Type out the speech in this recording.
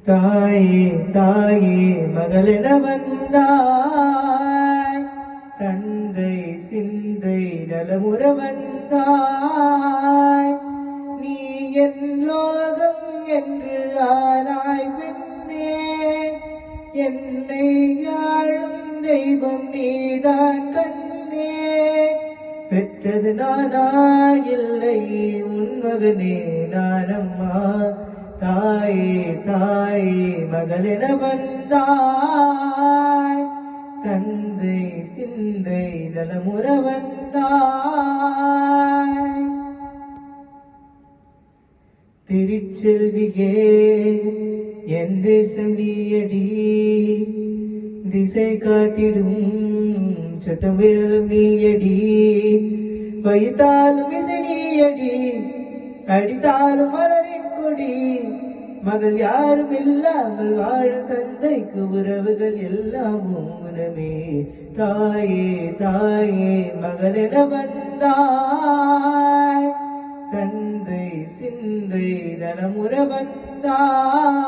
தாயே தாயே மகளென வந்தாய், தந்தை சிந்தை நலமுற வந்தாய். நீ என் லோகம் என்று ஆனாய் பெண்ணே, என்னை ஆளும் தெய்வம் நீதான் கண்ணே. பெற்றது நானா இல்லை உன் மகனே நானம்மா. தாயே தாயே மகளென வந்தாய், தந்தை சிந்தை நலமுற வந்தாய். திருச்செல்வியே என் தேசம் நீயடி, திசை காட்டிடும் சுட்டவிரலும் நீயடி. வைத்தாலும் இசை நீயடி, அடித்தாலும் மலரின் கொடி. மகள் யாரும் இல்லாமல் வாழும் தந்தைக்கு உறவுகள் எல்லாம் ஊனமே. தாயே தாயே மகளென வந்தாய், தந்தை சிந்தை நலமுற வந்தாய்.